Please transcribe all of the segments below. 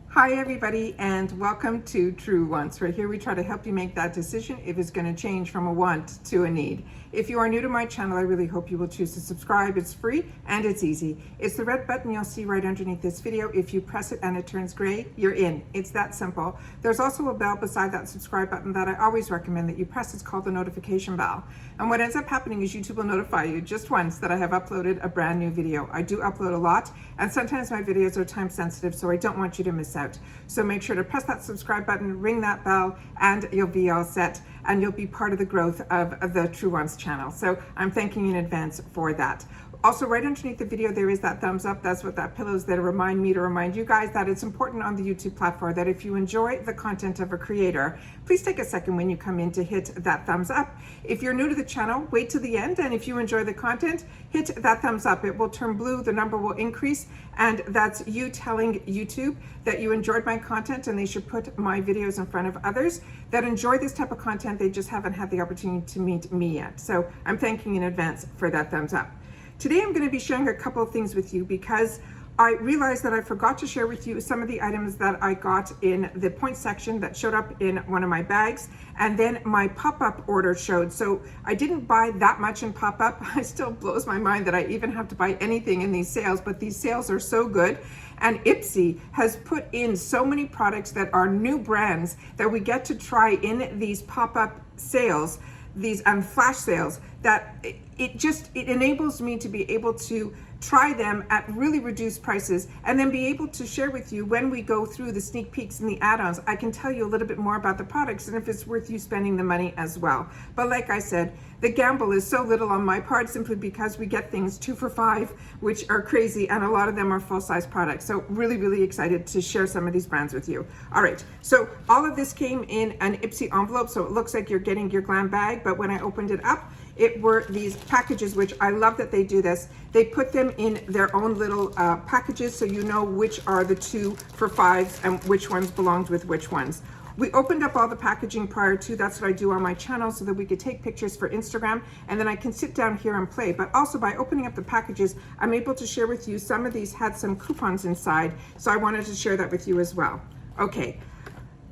Hi everybody, and welcome to True Wants. Right here we try to help you make that decision if it's going to change from a want to a need. If you are new to my channel, I really hope you will choose to subscribe. It's free and it's easy. It's the red button you'll see right underneath this video. If you press it and it turns gray, you're in. It's that simple. There's also a bell beside that subscribe button that I always recommend that you press. It's called the notification bell. And what ends up happening is YouTube will notify you just once that I have uploaded a brand new video. I do upload a lot, and sometimes my videos are time sensitive, so I don't want you to miss out. So make sure to press that subscribe button, ring that bell, and you'll be all set, and you'll be part of the growth of the True Wants channel. So I'm thanking you in advance for that. Also, right underneath the video, there is that thumbs up. That's what that pillow is there to remind me to remind you guys that it's important on the YouTube platform that if you enjoy the content of a creator, please take a second when you come in to hit that thumbs up. If you're new to the channel, wait till the end, and if you enjoy the content, hit that thumbs up. It will turn blue, the number will increase, and that's you telling YouTube that you enjoyed my content and they should put my videos in front of others that enjoy this type of content. They just haven't had the opportunity to meet me yet. So I'm thanking in advance for that thumbs up. Today I'm going to be sharing a couple of things with you because I realized that I forgot to share with you some of the items that I got in the points section that showed up in one of my bags, and then my pop-up order showed. So I didn't buy that much in pop-up. It still blows my mind that I even have to buy anything in these sales, but these sales are so good. And IPSY has put in so many products that are new brands that we get to try in these pop-up sales, these flash sales, that it enables me to be able to try them at really reduced prices and then be able to share with you when we go through the sneak peeks and the add-ons. I can tell you a little bit more about the products and if it's worth you spending the money as well. But like I said, the gamble is so little on my part simply because we get things 2 for $5, which are crazy, and a lot of them are full-size products. So really excited to share some of these brands with you. All right, so all of this came in an IPSY envelope, so it looks like you're getting your glam bag, but when I opened it up, it were these packages, which I love that they do this. They put them in their own little packages so you know which are the 2 for $5s and which ones belonged with which ones. We opened up all the packaging prior to, that's what I do on my channel, so that we could take pictures for Instagram, and then I can sit down here and play. But also by opening up the packages, I'm able to share with you, some of these had some coupons inside, so I wanted to share that with you as well. Okay.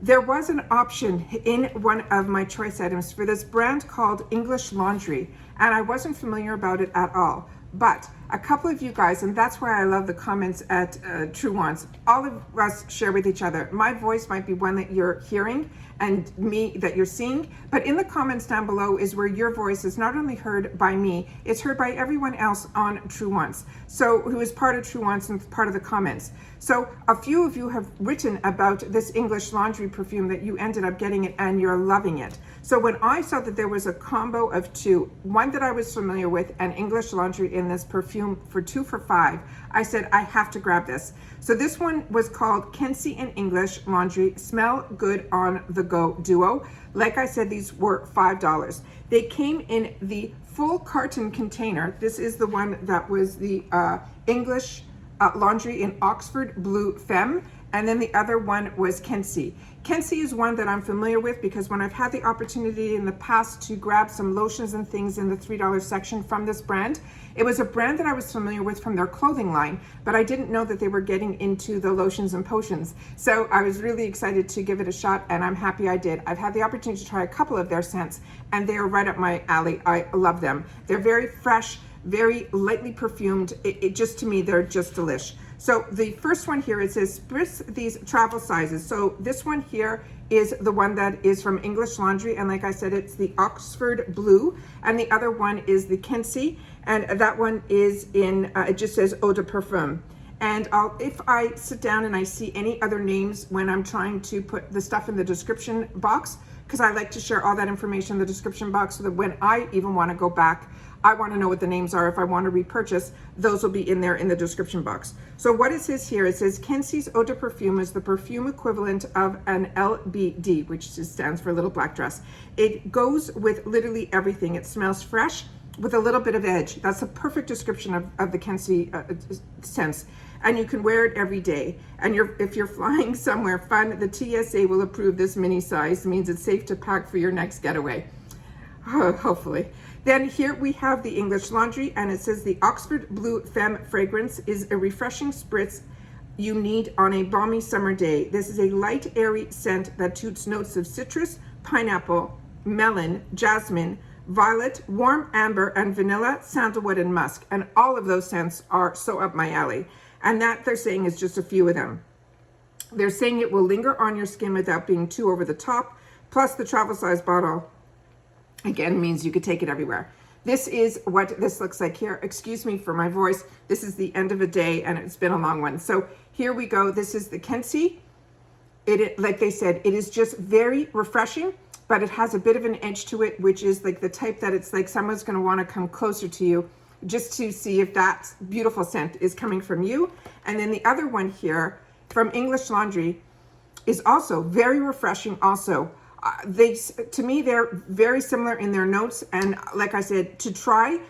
There was an option in one of my choice items for this brand called English Laundry, and I wasn't familiar about it at all. But a couple of you guys, and that's why I love the comments at True Wants, all of us share with each other. My voice might be one that you're hearing and me that you're seeing, but in the comments down below is where your voice is not only heard by me, it's heard by everyone else on True Wants, so who is part of True Wants and part of the comments. So a few of you have written about this English Laundry perfume that you ended up getting it and you're loving it. So when I saw that there was a combo of 2, one that I was familiar with and English Laundry in this perfume for 2 for $5, I said I have to grab this. So this one was called Kensie and English Laundry Smell Good on the Go Duo. Like I said, these were $5. They came in the full carton container. This is the one that was the English Laundry in Oxford Bleu Femme, and then the other one was Kensie. Kensie is one that I'm familiar with because when I've had the opportunity in the past to grab some lotions and things in the $3 section from this brand, it was a brand that I was familiar with from their clothing line, but I didn't know that they were getting into the lotions and potions. So I was really excited to give it a shot, and I'm happy I did. I've had the opportunity to try a couple of their scents, and they are right up my alley. I love them. They're very fresh, very lightly perfumed. It just, to me, they're just delish. So the first one here, it says spritz these travel sizes. So this one here is the one that is from English Laundry, and like I said, it's the Oxford Bleu, and the other one is the Kensie, and that one is in, it just says EaudeParfum. And if I sit down and I see any other names when I'm trying to put the stuff in the description box, because I like to share all that information in the description box so that when I even want to go back, I want to know what the names are. If I want to repurchase, those will be in there in the description box. So what it says here, it says Kensie's EaudeParfum is the perfume equivalent of an LBD, which just stands for Little Black Dress. It goes with literally everything. It smells fresh with a little bit of edge. That's a perfect description of the Kensie scents. And you can wear it every day. And if you're flying somewhere fun, the TSA will approve this mini size. It means it's safe to pack for your next getaway. Hopefully. Then here we have the English Laundry, and it says the Oxford Bleu Femme fragrance is a refreshing spritz you need on a balmy summer day. This is a light, airy scent that toots notes of citrus, pineapple, melon, jasmine, violet, warm amber, and vanilla, sandalwood, and musk. And all of those scents are so up my alley. And that, they're saying, is just a few of them. They're saying it will linger on your skin without being too over the top. Plus the travel size bottle, again, means you could take it everywhere. This is what this looks like here. Excuse me for my voice. This is the end of a day and it's been a long one. So here we go. This is the Kensie. Like they said, it is just very refreshing, but it has a bit of an edge to it, which is like the type that it's like someone's going to want to come closer to you just to see if that beautiful scent is coming from you. And then the other one here from English Laundry is also very refreshing also. To me, they're very similar in their notes. And like I said, to try,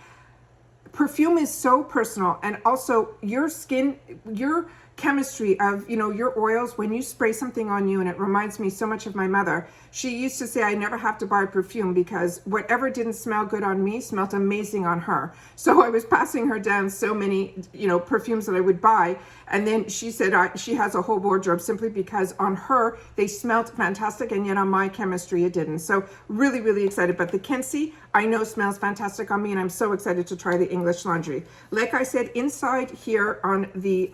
perfume is so personal. And also your skin, your chemistry of, you know, your oils, when you spray something on you, and it reminds me so much of my mother. She used to say, I never have to buy perfume because whatever didn't smell good on me smelled amazing on her. So I was passing her down so many, you know, perfumes that I would buy. And then she said she has a whole wardrobe simply because on her, they smelled fantastic. And yet on my chemistry, it didn't. So really, really excited. But the Kensie, I know smells fantastic on me. And I'm so excited to try the English Laundry. Like I said, inside here on the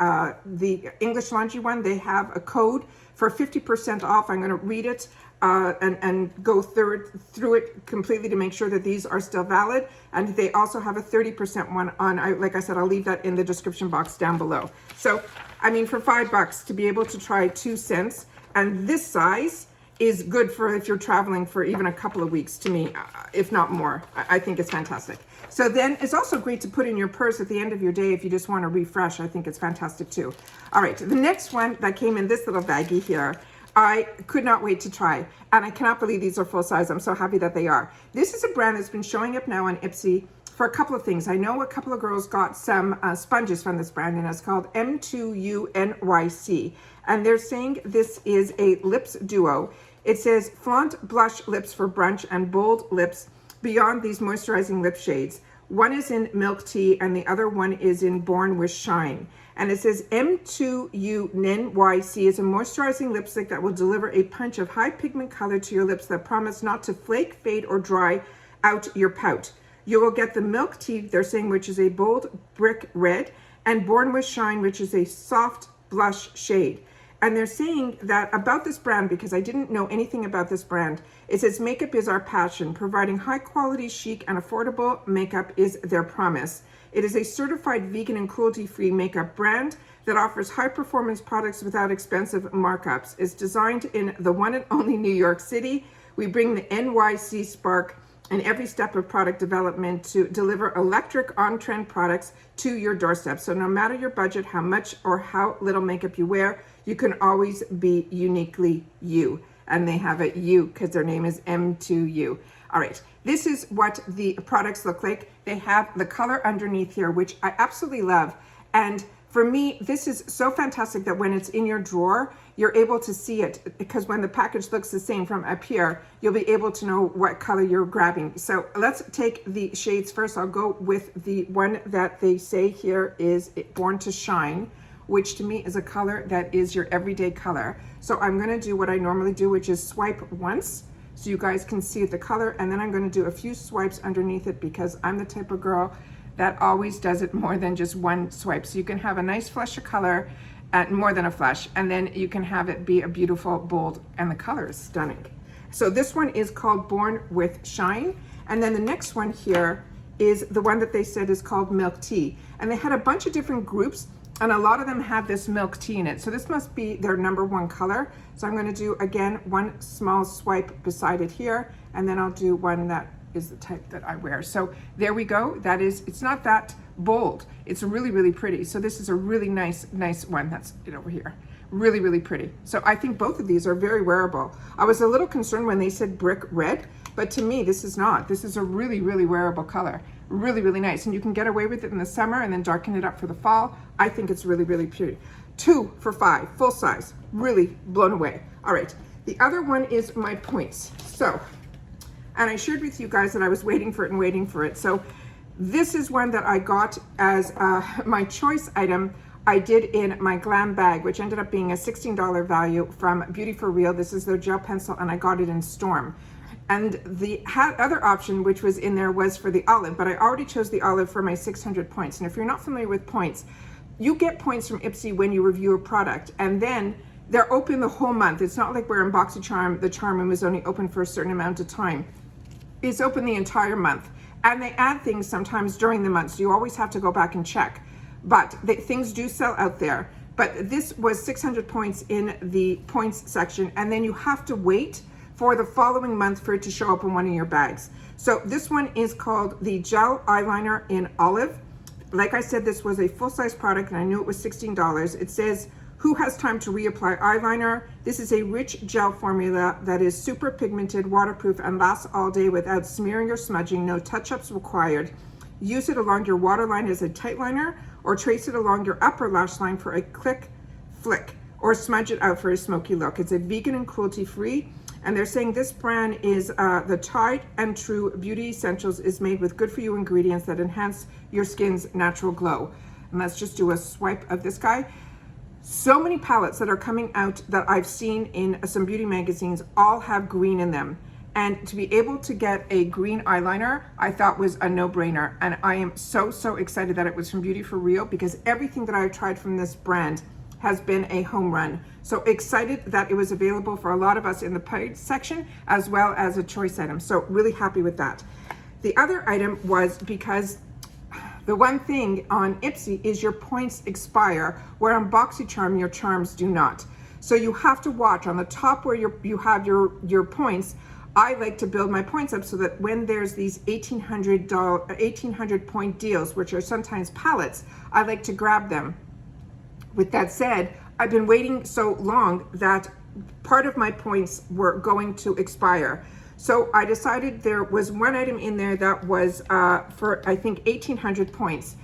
English Laundry one, they have a code for 50% off. I'm going to read it and go through it completely to make sure that these are still valid. And they also have a 30% one on, like I said, I'll leave that in the description box down below. So, I mean, for $5 to be able to try 2 scents, and this size is good for if you're traveling for even a couple of weeks, to me, if not more. I think it's fantastic. So then it's also great to put in your purse at the end of your day if you just want to refresh. I think it's fantastic too. All right, the next one that came in this little baggie here, I could not wait to try. And I cannot believe these are full size. I'm so happy that they are. This is a brand that's been showing up now on IPSY for a couple of things. I know a couple of girls got some sponges from this brand, and it's called M2U And they're saying this is a lips duo. It says flaunt blush lips for brunch and bold lips beyond these moisturizing lip shades. One is in milk tea and the other one is in Born with Shine. And it says M2U is a moisturizing lipstick that will deliver a punch of high pigment color to your lips that promise not to flake, fade, or dry out your pout. You will get the milk tea, they're saying, which is a bold brick red, and Born with Shine, which is a soft blush shade. And they're saying that about this brand, because I didn't know anything about this brand, it says makeup is our passion. Providing high quality, chic, and affordable makeup is their promise. It is a certified vegan and cruelty-free makeup brand that offers high performance products without expensive markups. It's designed in the one and only New York City. We bring the NYC spark in every step of product development to deliver electric on-trend products to your doorstep. So no matter your budget, how much or how little makeup you wear, you can always be uniquely you. And they have a U because their name is M2U. All right, this is what the products look like. They have the color underneath here, which I absolutely love. And for me, this is so fantastic that when it's in your drawer, you're able to see it, because when the package looks the same from up here, you'll be able to know what color you're grabbing. So let's take the shades first. I'll go with the one that they say here is Born to Shine, which to me is a color that is your everyday color. So I'm gonna do what I normally do, which is swipe once so you guys can see the color, and then I'm gonna do a few swipes underneath it because I'm the type of girl that always does it more than just one swipe. So you can have a nice flush of color, more than a flush, and then you can have it be a beautiful bold, and the color is stunning. So this one is called Born with Shine, and then the next one here is the one that they said is called Milk Tea. And they had a bunch of different groups, and a lot of them have this milk tea in it. So this must be their #1 color. So I'm gonna do, again, one small swipe beside it here, and then I'll do one that is the type that I wear. So there we go. That is, it's not that bold. It's really, really pretty. So this is a really nice one. That's it over here. Really, really pretty. So I think both of these are very wearable. I was a little concerned when they said brick red, but to me, this is not. This is a really, really wearable color. Really, really nice. And you can get away with it in the summer and then darken it up for the fall. I think it's really, really pretty. 2 for $5, full size. Really blown away. All right, the other one is my points. So, and I shared with you guys that I was waiting for it. So this is one that I got as my choice item. I did in my Glam bag, which ended up being a $16 value from Beauty for Real. This is their gel pencil, and I got it in Storm. And the other option, which was in there, was for the Olive, but I already chose the Olive for my 600 points. And if you're not familiar with points, you get points from IPSY when you review a product, and then they're open the whole month. It's not like where in BoxyCharm, the charm room is only open for a certain amount of time. It's open the entire month. And they add things sometimes during the month, so you always have to go back and check. But things do sell out there. But this was 600 points in the points section, and then you have to wait for the following month for it to show up in one of your bags. So this one is called the Gel Eyeliner in Olive. Like I said, this was a full-size product, and I knew it was $16. It says, who has time to reapply eyeliner? This is a rich gel formula that is super pigmented, waterproof, and lasts all day without smearing or smudging. No touch-ups required. Use it along your waterline as a tight liner, or trace it along your upper lash line for a quick flick, or smudge it out for a smoky look. It's a vegan and cruelty-free, and they're saying this brand is the Tried and True Beauty Essentials is made with good-for-you ingredients that enhance your skin's natural glow. And let's just do a swipe of this guy. So many palettes that are coming out that I've seen in some beauty magazines all have green in them. And to be able to get a green eyeliner, I thought was a no-brainer. And I am so, so excited that it was from Beauty for Real, because everything that I've tried from this brand has been a home run. So excited that it was available for a lot of us in the points section, as well as a choice item. So really happy with that. The other item was because the one thing on IPSY is your points expire, where on BoxyCharm, your charms do not. So you have to watch on the top where you have your points. I like to build my points up so that when there's these $1,800 point deals, which are sometimes palettes, I like to grab them. With that said, I've been waiting so long that part of my points were going to expire. So I decided there was one item in there that was for, I think, 1,800 points.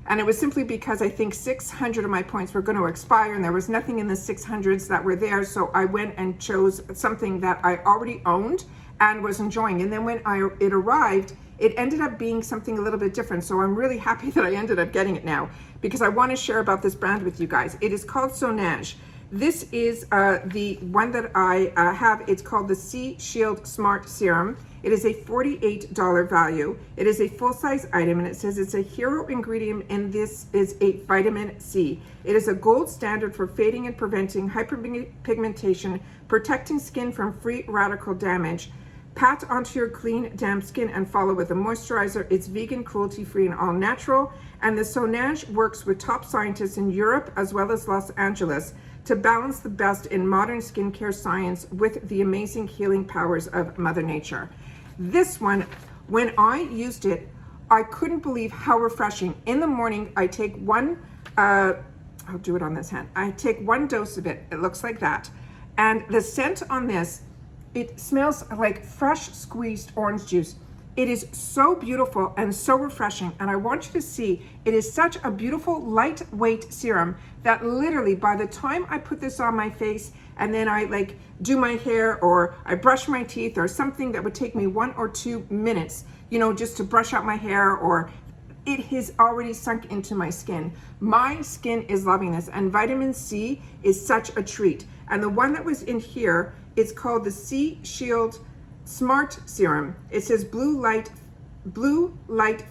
And it was simply because I think 600 of my points were going to expire, and there was nothing in the 600s that were there. So I went and chose something that I already owned and was enjoying. And then when it arrived, it ended up being something a little bit different. So I'm really happy that I ended up getting it now, because I want to share about this brand with you guys. It is called Sonage. This is the one that I have. It's called the Sea Shield Smart Serum. It is a $48 value. It is a full-size item, and it says it's a hero ingredient, and this is a vitamin C. It is a gold standard for fading and preventing hyperpigmentation, protecting skin from free radical damage. Pat onto your clean, damp skin and follow with a moisturizer. It's vegan, cruelty-free, and all natural. And the Sonage works with top scientists in Europe as well as Los Angeles to balance the best in modern skincare science with the amazing healing powers of Mother Nature. This one, when I used it, I couldn't believe how refreshing. In the morning, I take one, I'll do it on this hand. I take one dose of it. It looks like that. And the scent on this, it smells like fresh squeezed orange juice. It is so beautiful and so refreshing. And I want you to see, it is such a beautiful lightweight serum that literally by the time I put this on my face and then I like do my hair or I brush my teeth or something that would take me 1 or 2 minutes, you know, just to brush out my hair, or it has already sunk into my skin. My skin is loving this, and vitamin C is such a treat. And the one that was in here is called the Sea Shield Smart Serum. It says blue light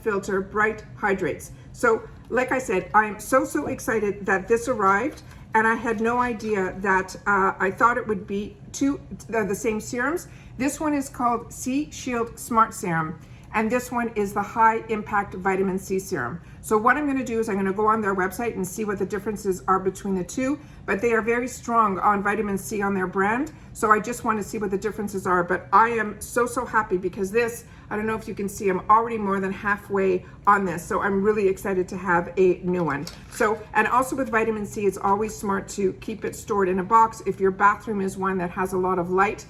filter, bright hydrates. So like I said, I am so excited that this arrived, and I had no idea that I thought it would be the same serums. This one is called Sea Shield Smart Serum, and this one is the High Impact Vitamin C Serum. So what I'm going to do is I'm going to go on their website and see what the differences are between the two, but they are very strong on vitamin C on their brand. So I just want to see what the differences are, but I am so happy because this, I don't know if you can see, I'm already more than halfway on this. So I'm really excited to have a new one. So, and also with vitamin C, it's always smart to keep it stored in a box. If your bathroom is one that has a lot of light,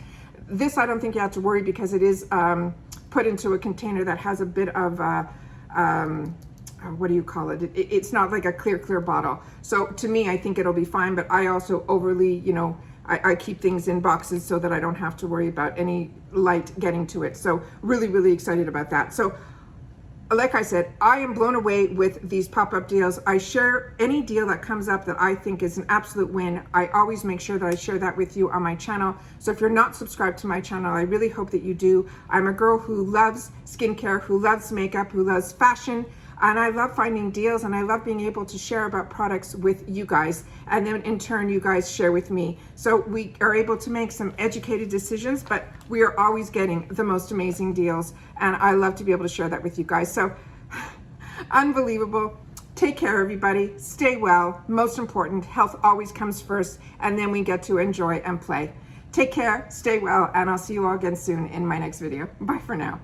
this I don't think you have to worry, because it is put into a container that has a bit of what do you call it? It's not like a clear bottle. So to me, I think it'll be fine, but I also overly, you know, I keep things in boxes so that I don't have to worry about any light getting to it. So really excited about that. So like I said, I am blown away with these pop-up deals. I share any deal that comes up that I think is an absolute win. I always make sure that I share that with you on my channel. So if you're not subscribed to my channel, I really hope that you do. I'm a girl who loves skincare, who loves makeup, who loves fashion, and I love finding deals, and I love being able to share about products with you guys, and then in turn you guys share with me. So we are able to make some educated decisions, but we are always getting the most amazing deals, and I love to be able to share that with you guys. So unbelievable. Take care, everybody. Stay well. Most important, health always comes first, and then we get to enjoy and play. Take care, stay well, and I'll see you all again soon in my next video. Bye for now.